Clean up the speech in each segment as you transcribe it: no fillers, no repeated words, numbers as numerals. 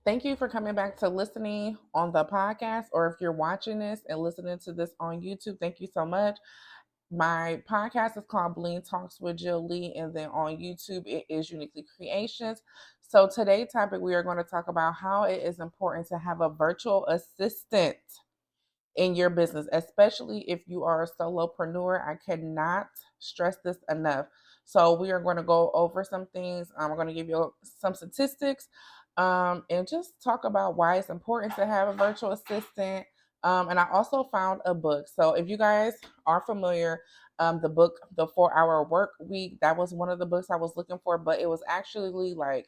Thank you for coming back to listening on the podcast, or if you're watching this and listening to this on YouTube, thank you so much. My podcast is called Bling Talks with Jill Lee, and then on YouTube, it is Uniquely Creations. So, today's topic, we are going to talk about how it is important to have a virtual assistant in your business, especially if you are a solopreneur. I cannot stress this enough. So we are going to go over some things. I'm going to give you some statistics, and just talk about why it's important to have a virtual assistant. And I also found a book. So if you guys are familiar, the book, The 4 Hour Work Week, that was one of the books I was looking for, but it was actually like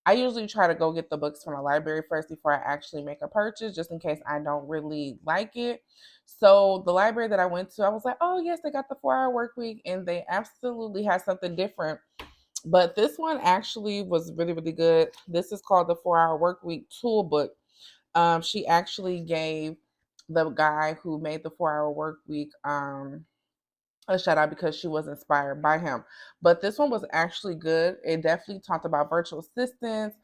I usually try to go get the books from the library first before I actually make a purchase, just in case I don't really like it. So the library that I went to, I was like, oh yes, they got the 4 Hour Work Week, and they absolutely had something different. But this one actually was really, really good. This is called the 4 Hour Work Week Tool Book. She actually gave the guy who made the 4 Hour Work Week a shout out because she was inspired by him. But this one was actually good. It definitely talked about virtual assistants,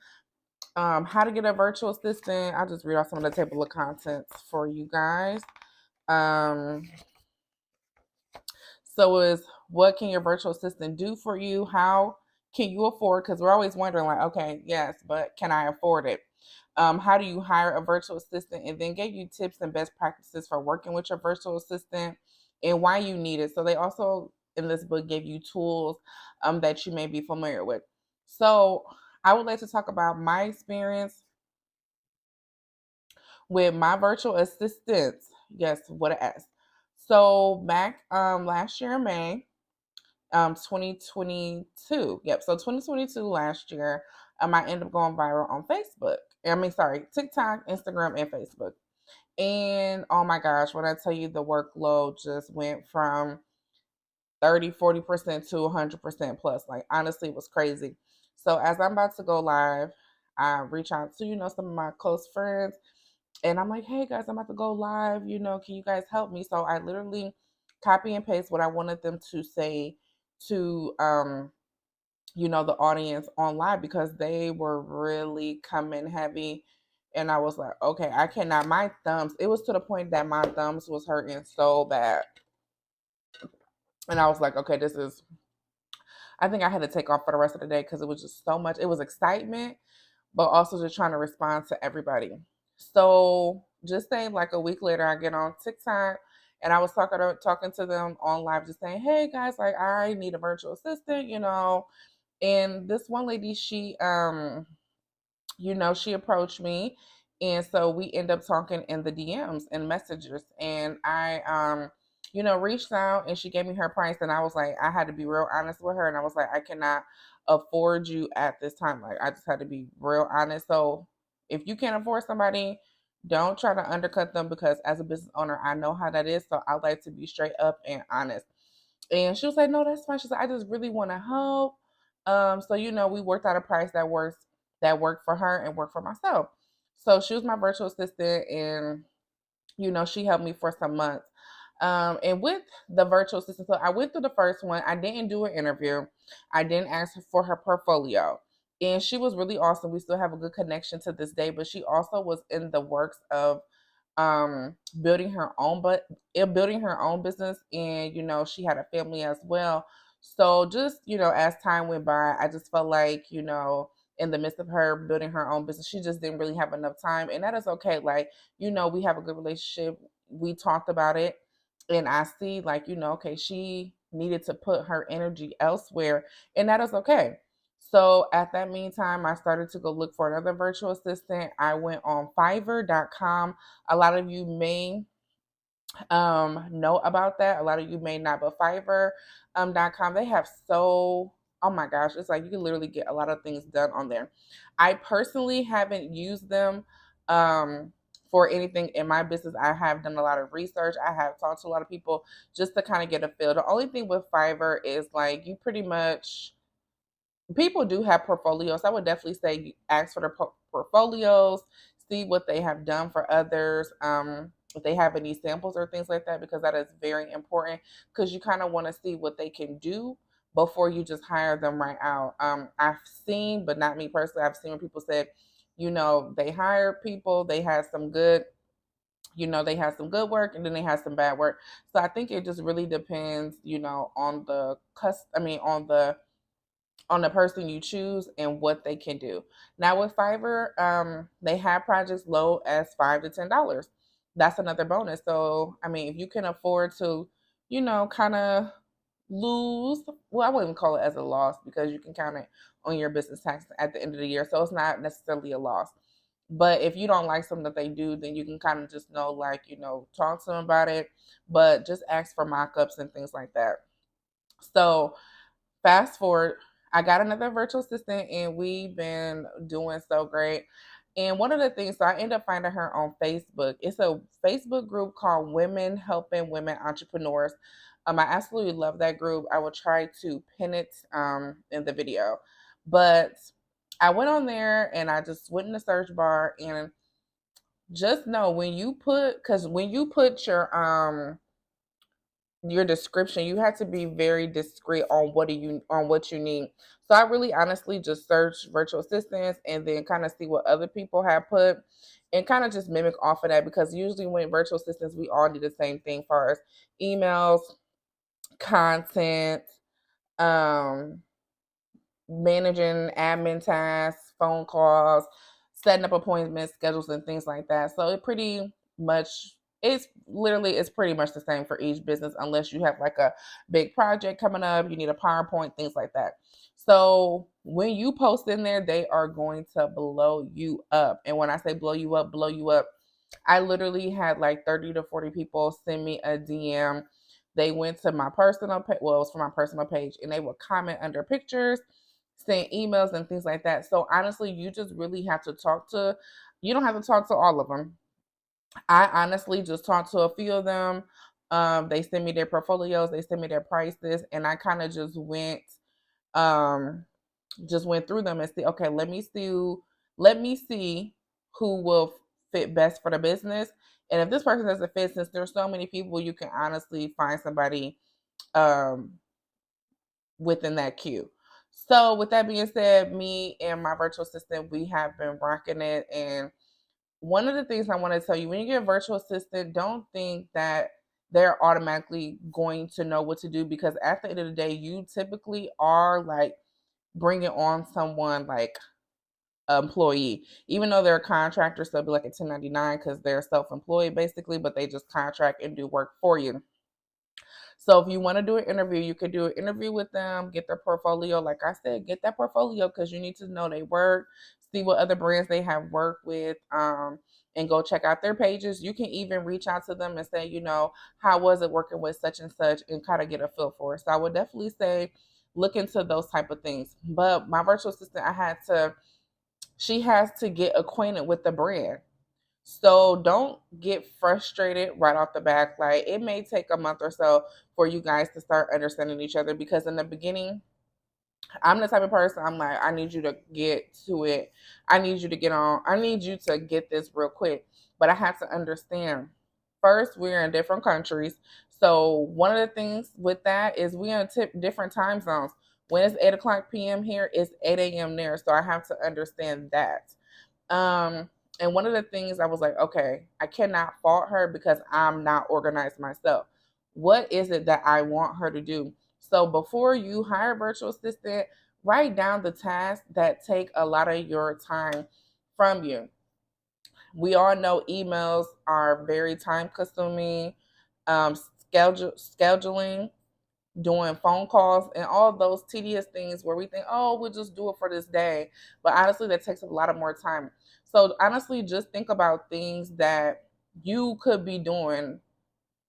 how to get a virtual assistant. I'll just read off some of the table of contents for you guys. Um, so is what can your virtual assistant do for you? How can you afford? Because we're always wondering, like, okay, yes, but can I afford it? How do you hire a virtual assistant? And then give you tips and best practices for working with your virtual assistant and why you need it. So they also in this book give you tools that you may be familiar with. So I would like to talk about my experience with my virtual assistants. Yes, what an S. So back last year in May, 2022. Yep. So 2022 last year, I ended up going viral on Facebook. I mean, sorry, TikTok, Instagram, and Facebook. And oh my gosh, when I tell you the workload just went from 30, 40% to 100% plus. Like honestly, it was crazy. So as I'm about to go live, I reach out to, some of my close friends, and I'm like, hey guys, I'm about to go live. Can you guys help me? So I literally copy and paste what I wanted them to say to the audience on live, because they were really coming heavy. And I was like, okay, I cannot. My thumbs, it was to the point that my thumbs was hurting so bad. And I was like, okay, I think I had to take off for the rest of the day because it was just so much. It was excitement, but also just trying to respond to everybody. So just saying, like a week later, I get on TikTok and I was talking to them on live, just saying, "Hey guys, like I need a virtual assistant." And this one lady, she approached me, and so we end up talking in the DMs and messages, and I reached out and she gave me her price, and I was like, I had to be real honest with her, and I was like, I cannot afford you at this time. Like I just had to be real honest. So if you can't afford somebody, don't try to undercut them, because as a business owner, I know how that is. So I like to be straight up and honest. And she was like, no, that's fine. She said, I just really want to help. So we worked out a price that worked for her and worked for myself. So she was my virtual assistant, and she helped me for some months. And with the virtual assistant, so I went through the first one. I didn't do an interview. I didn't ask her for her portfolio. And she was really awesome. We still have a good connection to this day, but she also was in the works of building her own building her own business, and she had a family as well. So just as time went by, I just felt like in the midst of her building her own business, she just didn't really have enough time, and that is okay. Like we have a good relationship. We talked about it, and I see, like okay, she needed to put her energy elsewhere, and that is okay. So at that meantime, I started to go look for another virtual assistant. I went on Fiverr.com. A lot of you may know about that. A lot of you may not, but Fiverr.com, they have oh my gosh, it's like you can literally get a lot of things done on there. I personally haven't used them for anything in my business. I have done a lot of research. I have talked to a lot of people just to kind of get a feel. The only thing with Fiverr is like you pretty much people do have portfolios. I would definitely say ask for their portfolios, see what they have done for others, if they have any samples or things like that, because that is very important, because you kind of want to see what they can do before you just hire them right out. I've seen, but not me personally, I've seen when people said, They hired people, they had some good, they had some good work, and then they had some bad work. So I think it just really depends, on the person you choose and what they can do. Now with Fiverr, they have projects low as $5 to $10. That's another bonus. So I mean, if you can afford to, kind of lose, well, I wouldn't call it as a loss because you can count it on your business tax at the end of the year. So it's not necessarily a loss. But if you don't like something that they do, then you can kind of just know, like, talk to them about it, but just ask for mock-ups and things like that. So fast forward, I got another virtual assistant and we've been doing so great. And one of the things, so I ended up finding her on Facebook. It's a Facebook group called Women Helping Women Entrepreneurs. I absolutely love that group. I will try to pin it in the video. But I went on there and I just went in the search bar, and just know when you put your description, you have to be very discreet on what you need. So I really honestly just search virtual assistants and then kind of see what other people have put and kind of just mimic off of that, because usually when virtual assistants, we all need the same thing for us: emails, content, um managing admin tasks, phone calls, setting up appointments, schedules, and things like that. So much it's pretty much the same for each business, unless you have like a big project coming up, you need a PowerPoint, things like that. So when you post in there, they are going to blow you up. And when I say blow you up, I literally had like 30 to 40 people send me a DM. They went to my personal page, well, it was for my personal page, and they would comment under pictures, send emails, and things like that. So honestly, you just really have to you don't have to talk to all of them. I honestly just talked to a few of them. They sent me their portfolios, they sent me their prices, and I kind of um, just went through them and see, okay, let me see who will fit best for the business. And if this person doesn't fit, since there's so many people, you can honestly find somebody um, within that queue. So with that being said, me and my virtual assistant, we have been rocking it. And one of the things I want to tell you, when you get a virtual assistant, don't think that they're automatically going to know what to do, because at the end of the day, you typically are like bringing on someone like employee, even though they're a contractor, so it'll be like a 1099 because they're self-employed basically, but they just contract and do work for you. So if you want to do an interview, you could do an interview with them, get their portfolio. Like I said, get that portfolio because you need to know they work, see what other brands they have worked with, and go check out their pages. You can even reach out to them and say, how was it working with such and such, and kind of get a feel for it. So I would definitely say look into those type of things. But my virtual assistant, she has to get acquainted with the brand. So don't get frustrated right off the back. Like, it may take a month or so for you guys to start understanding each other, because in the beginning, I'm the type of person, I'm like, I need you to get to it. I need you to get on. I need you to get this real quick. But I have to understand. First, we're in different countries. So one of the things with that is we in different time zones. When it's 8 o'clock p.m. here, it's 8 a.m. there. So I have to understand that. Um, and one of the things I was like, okay, I cannot fault her because I'm not organized myself. What is it that I want her to do? So before you hire a virtual assistant, write down the tasks that take a lot of your time from you. We all know emails are very time consuming. Um, scheduling, doing phone calls, and all those tedious things where we think, oh, we'll just do it for this day. But honestly, that takes a lot of more time. So honestly, just think about things that you could be doing.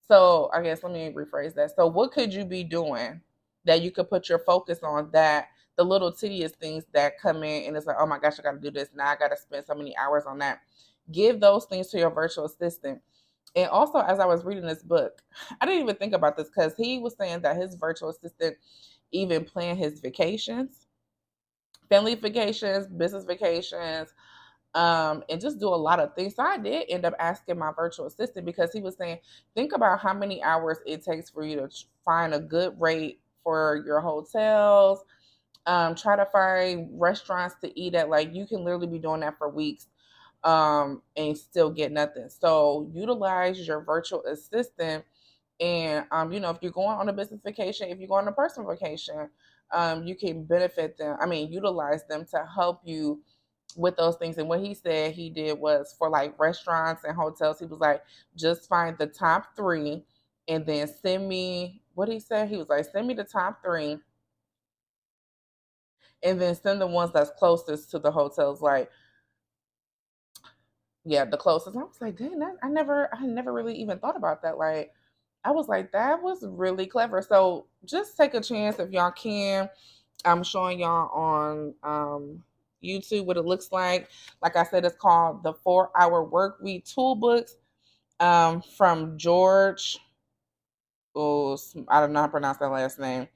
So I guess let me rephrase that. So what could you be doing that you could put your focus on, that the little tedious things that come in and it's like, oh my gosh, I got to do this. Now I got to spend so many hours on that. Give those things to your virtual assistant. And also, as I was reading this book, I didn't even think about this because he was saying that his virtual assistant even plan his vacations, family vacations, business vacations, and just do a lot of things. So I did end up asking my virtual assistant, because he was saying, think about how many hours it takes for you to find a good rate for your hotels, Try to find restaurants to eat at. Like, you can literally be doing that for weeks and still get nothing. So utilize your virtual assistant. And if you're going on a business vacation, if you're going on a personal vacation, you can benefit them. I mean, utilize them to help you with those things. And what he said he did was for like restaurants and hotels, he was like, just find the top three and then send me what he said. He was like, send me the top three and then send the ones that's closest to the hotels. Like, yeah, the closest. I was like, dang, I never really even thought about that. Like, I was like, that was really clever. So just take a chance if y'all can. I'm showing y'all on YouTube what it looks like. Like I said, it's called the 4 Hour Work Week Toolbooks from George. Oh, I don't know how to pronounce that last name.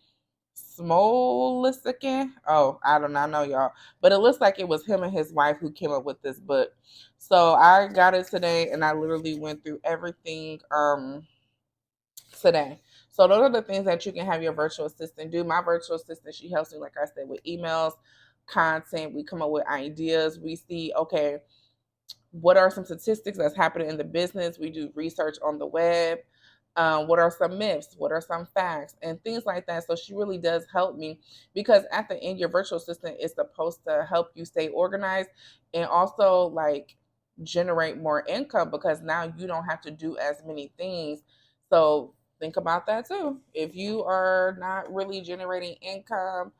Smolisikin. Oh, I do not know, y'all. But it looks like it was him and his wife who came up with this book. So I got it today and I literally went through everything today. So those are the things that you can have your virtual assistant do. My virtual assistant, she helps me, like I said, with emails, content. We come up with ideas. We see, okay, what are some statistics that's happening in the business? We do research on the web. What are some myths? What are some facts? And things like that. So she really does help me because at the end, your virtual assistant is supposed to help you stay organized and also like generate more income because now you don't have to do as many things. So think about that too. If you are not really generating income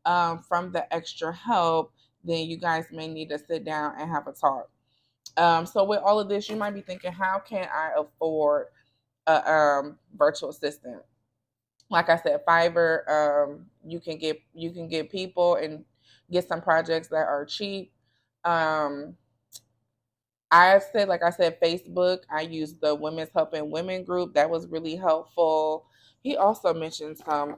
from the extra help, then you guys may need to sit down and have a talk. So with all of this, you might be thinking, how can I afford a virtual assistant? Like I said, Fiverr, you can get people and get some projects that are cheap. Um, I said, like I said, Facebook. I used the Women's Helping Women group. That was really helpful. He also mentioned some.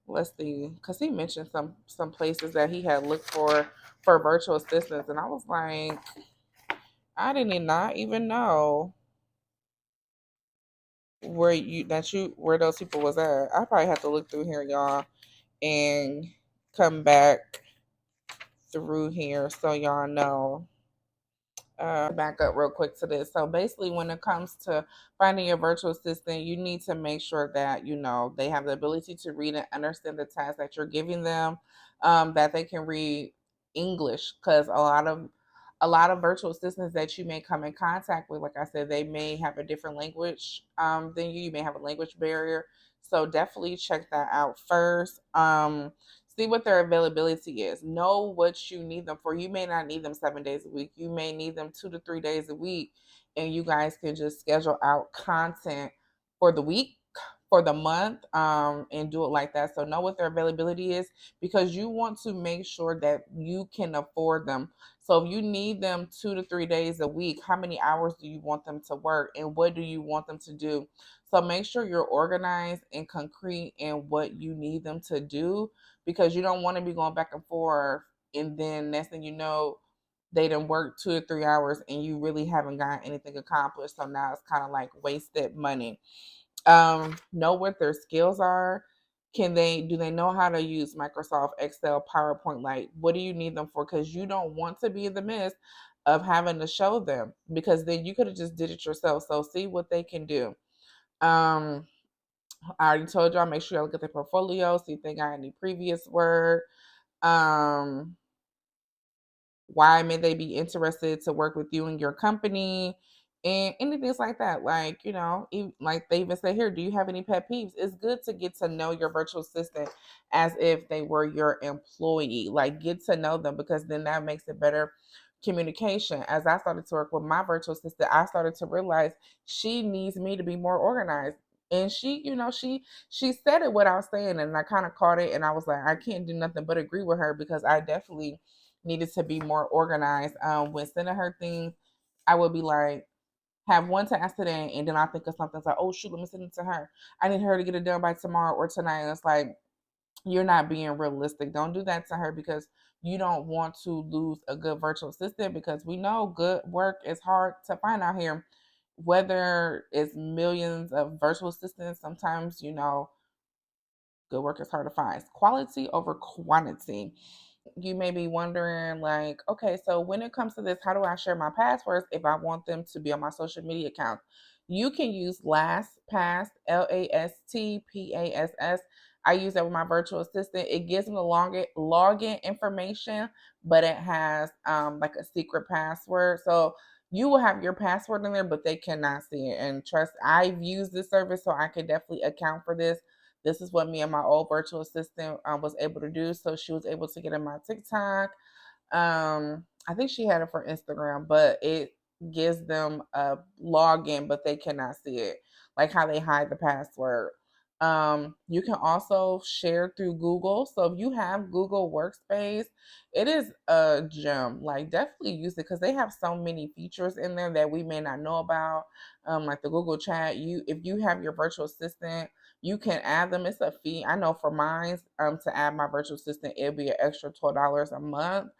Let's see, because he mentioned some places that he had looked for virtual assistants, and I was like, I did not even know where those people was at. I probably have to look through here, y'all, and come back through here so y'all know. Back up real quick to this. So basically, when it comes to finding your virtual assistant, you need to make sure that they have the ability to read and understand the task that you're giving them, that they can read English, because a lot of virtual assistants that you may come in contact with, like I said, they may have a different language than you. You may have a language barrier, so definitely check that out first. See what their availability is. Know what you need them for. You may not need them 7 days a week. You may need them 2 to 3 days a week. And you guys can just schedule out content for the week, for the month, and do it like that. So know what their availability is because you want to make sure that you can afford them. So if you need them 2 to 3 days a week, how many hours do you want them to work and what do you want them to do? So make sure you're organized and concrete in what you need them to do because you don't want to be going back and forth and then next thing you know they done work 2 or 3 hours and you really haven't gotten anything accomplished. So now it's kind of like wasted money. Know what their skills are. Do they know how to use Microsoft Excel, PowerPoint? Like, what do you need them for? Because you don't want to be in the midst of having to show them because then you could have just did it yourself. So see what they can do. um I already told y'all, make sure y'all look at their portfolio, see if they got any previous work. Um, why may they be interested to work with you and your company? And anything like that. Like, like they even say here, do you have any pet peeves? It's good to get to know your virtual assistant as if they were your employee. Like, get to know them because then that makes it better communication. As I started to work with my virtual assistant, I started to realize she needs me to be more organized. And she said it without saying it, and I kind of caught it, and I was like, I can't do nothing but agree with her because I definitely needed to be more organized. When sending her things, I would be like, have one task today, and then I think of something it's like, oh shoot, let me send it to her. I need her to get it done by tomorrow or tonight. And it's like, you're not being realistic. Don't do that to her because you don't want to lose a good virtual assistant because we know good work is hard to find out here. Whether it's millions of virtual assistants, sometimes Good work is hard to find. Quality over quantity. You may be wondering, like, okay, so when it comes to this, how do I share my passwords if I want them to be on my social media account? You can use LastPass, LastPass. I use that with my virtual assistant. It gives them the login information, but it has like a secret password. So you will have your password in there, but they cannot see it. And trust, I've used this service, so I can definitely account for this. This is what me and my old virtual assistant was able to do. So she was able to get in my TikTok. I think she had it for Instagram, but it gives them a login, but they cannot see it, like how they hide the password. You can also share through Google. So if you have Google Workspace, it is a gem. Like definitely use it because they have so many features in there that we may not know about. Like the Google Chat. If you have your virtual assistant, you can add them. It's a fee. I know for mine, to add my virtual assistant, it'll be an extra $12 a month.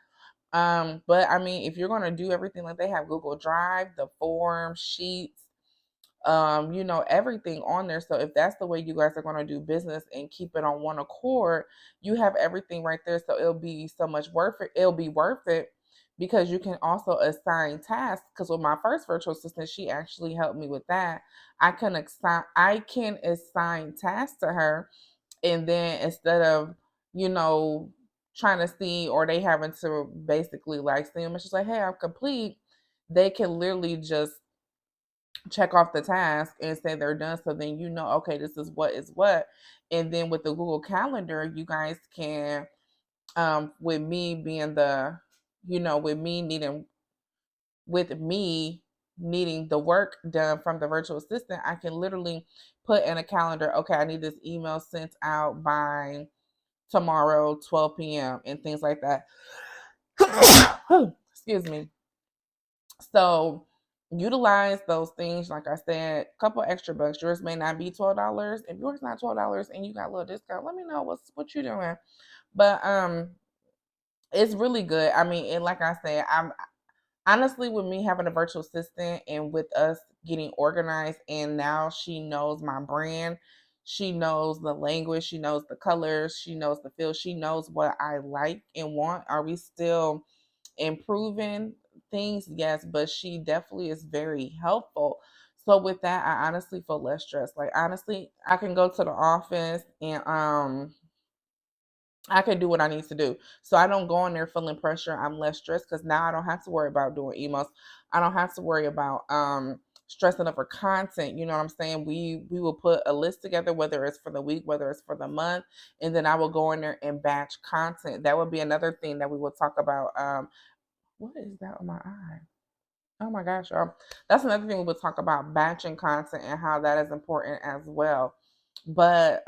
But I mean, if you're gonna do everything, like they have Google Drive, the form, sheets, everything on there. So if that's the way you guys are gonna do business and keep it on one accord, you have everything right there. So it'll be so much worth it. It'll be worth it because you can also assign tasks. Because with my first virtual assistant, she actually helped me with that. I can assign tasks to her, and then instead of you know trying to see, or they having to basically like see them, and she's like, hey, I'm complete, they can literally just check off the task and say they're done. So then okay, this is what is what. And then with the Google Calendar, you guys can, with me being the, with me needing the work done from the virtual assistant, I can literally put in a calendar, okay, I need this email sent out by tomorrow, 12 p.m., and things like that. Excuse me. So utilize those things. Like I said, a couple extra bucks. Yours may not be $12. If yours not $12 and you got a little discount, let me know what you doing. But it's really good. I mean, and like I said, I'm honestly, with me having a virtual assistant and with us getting organized, and now she knows my brand, she knows the language, she knows the colors, she knows the feel, she knows what I like and want. Are we still improving things? Yes, but she definitely is very helpful. So with that, I honestly feel less stressed. Like honestly, I can go to the office and I can do what I need to do. So I don't go in there feeling pressure. I'm less stressed because now I don't have to worry about doing emails. I don't have to worry about stressing over content. You know what I'm saying? We will put a list together, whether it's for the week, whether it's for the month, and then I will go in there and batch content. That would be another thing that we will talk about. What is that on my eye? Oh my gosh, y'all. That's another thing we will talk about, batching content and how that is important as well. But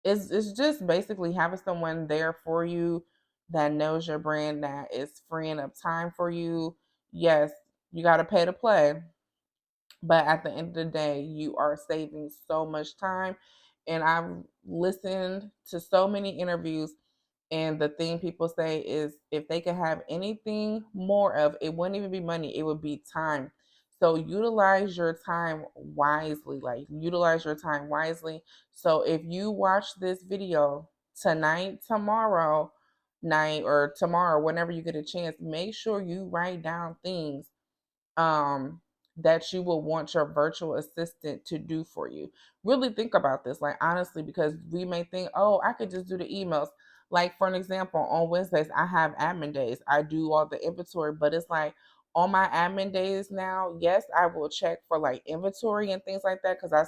it's just basically having someone there for you that knows your brand, that is freeing up time for you. Yes, you got to pay to play, but at the end of the day, you are saving so much time. And I've listened to so many interviews, and the thing people say is if they could have anything more of, it wouldn't even be money, it would be time. So utilize your time wisely. Like utilize your time wisely. So if you watch this video tonight, tomorrow night, or tomorrow, whenever you get a chance, make sure you write down things um that you will want your virtual assistant to do for you. Really think about this, like honestly, because we may think, oh, I could just do the emails. Like for an example, on Wednesdays I have admin days. I do all the inventory, but it's like on my admin days now, yes, I will check for like inventory and things like that because I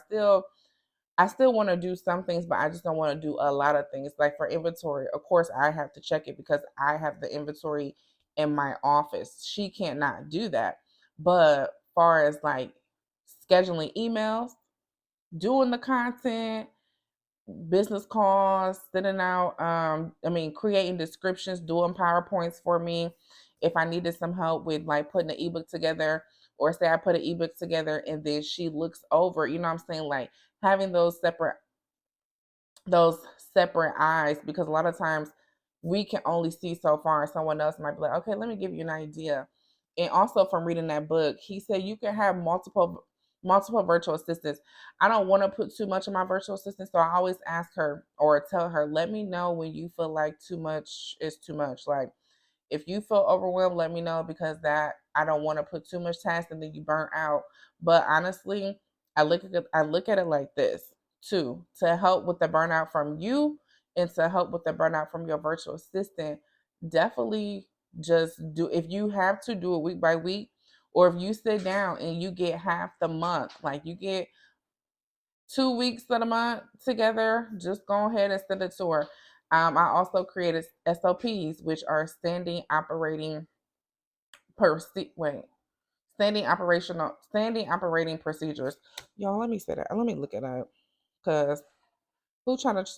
still want to do some things, but I just don't want to do a lot of things. Like for inventory, of course, I have to check it because I have the inventory in my office. She can't not do that. But far as like scheduling emails, doing the content, business calls, sending out, creating descriptions, doing PowerPoints for me. If I needed some help with like putting an ebook together, or say I put an ebook together and then she looks over, you know what I'm saying? Like having those separate eyes, because a lot of times we can only see so far. Someone else might be like, okay, let me give you an idea. And also from reading that book, he said you can have multiple multiple virtual assistants. I don't want to put too much on my virtual assistant, so I always ask her or tell her, let me know when you feel like too much is too much. Like if you feel overwhelmed, let me know, because that I don't want to put too much task and then you burn out. But honestly, I look at it like this too, to help with the burnout from you and to help with the burnout from your virtual assistant. Definitely just do, if you have to do it week by week, or if you sit down and you get half the month, like you get 2 weeks of the month together, just go ahead and send it to her. I also created SOPs, which are wait, standing operating procedures. Y'all, let me say that. Let me look it up, because who trying to?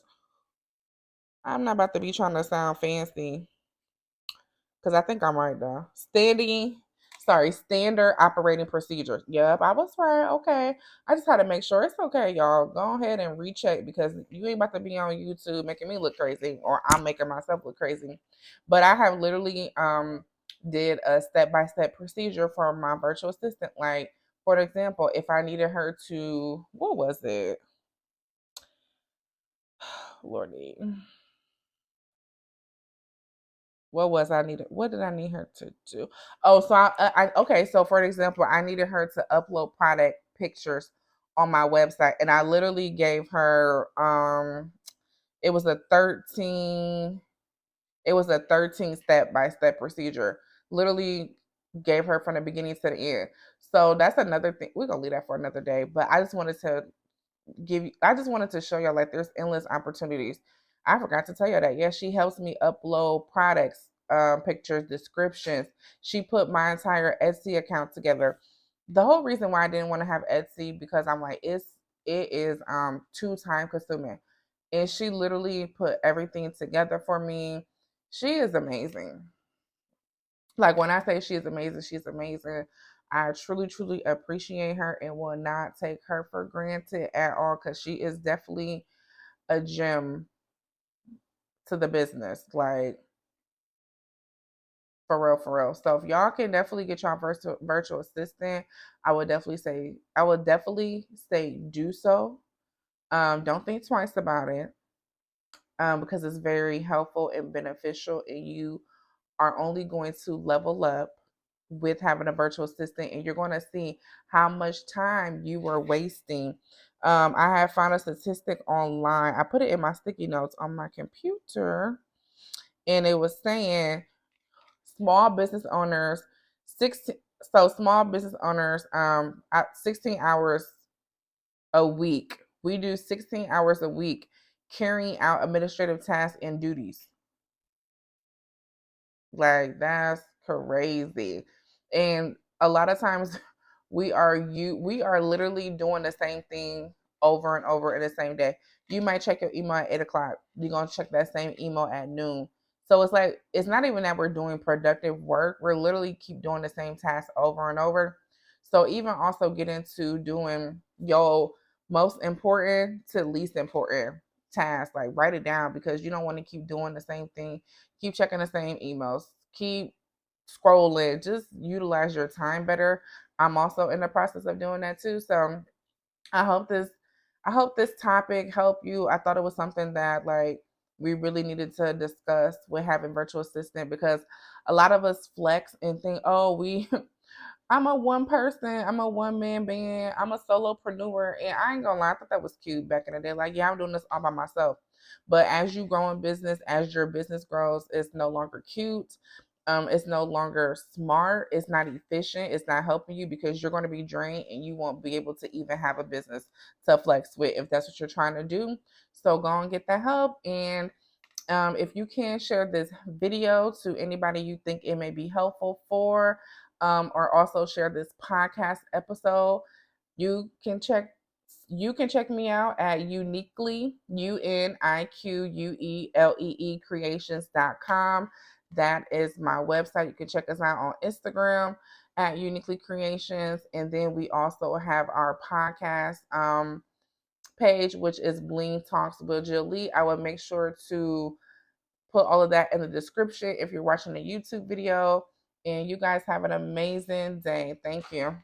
I'm not about to be trying to sound fancy, because I think I'm right though. Standard operating procedures. Yep, I was right. Okay. I just had to make sure it's okay, y'all. Go ahead and recheck, because you ain't about to be on YouTube making me look crazy, or I'm making myself look crazy. But I have literally did a step-by-step procedure for my virtual assistant. Like, for example, if I needed her to, what was it? Lordy. What did I need her to do? Oh, so okay, so for example, I needed her to upload product pictures on my website, and I literally gave her it was a 13 step by step procedure. Literally gave her from the beginning to the end. So that's another thing. We're gonna leave that for another day. But I just wanted to show y'all, like, there's endless opportunities. I forgot to tell you that. Yes, she helps me upload products, pictures, descriptions. She put my entire Etsy account together. The whole reason why I didn't want to have Etsy, because I'm like, it is too time consuming. And she literally put everything together for me. She is amazing. Like, when I say she is amazing, she's amazing. I truly, truly appreciate her and will not take her for granted at all, because she is definitely a gem to the business. Like, for real, for real. So if y'all can definitely get your virtual assistant, I would definitely say do so. Don't think twice about it, because it's very helpful and beneficial, and you are only going to level up with having a virtual assistant, and you're going to see how much time you were wasting. I have found a statistic online. I put it in my sticky notes on my computer, and it was saying small business owners 16 small business owners 16 hours a week. We do 16 hours a week carrying out administrative tasks and duties. Like, that's crazy. And a lot of times we are literally doing the same thing over and over in the same day. You might check your email at 8 o'clock. You're gonna check that same email at noon. So it's like, it's not even that we're doing productive work. We're literally keep doing the same task over and over. So even also get into doing your most important to least important task. Like, write it down, because you don't want to keep doing the same thing, keep checking the same emails, keep scrolling. Just utilize your time better. I'm also in the process of doing that too. So I hope this I hope this topic helped you. I thought it was something that, like, we really needed to discuss with having virtual assistant, because a lot of us flex and think, oh, we I'm a one person, I'm a one man band, I'm a solopreneur. And I ain't gonna lie, I thought that was cute back in the day. Like, yeah, I'm doing this all by myself. But as you grow in business, as your business grows, it's no longer cute. It's no longer smart. It's not efficient. It's not helping you, because you're going to be drained and you won't be able to even have a business to flex with if that's what you're trying to do. So go and get that help. And if you can share this video to anybody you think it may be helpful for, or also share this podcast episode, you can check me out at uniquely creations.com. That is my website. You can check us out on Instagram at uniquely creations, and then we also have our podcast page, which is Bling Talks with Jill Lee. I will make sure to put all of that in the description if you're watching the YouTube video. And you guys have an amazing day. Thank you.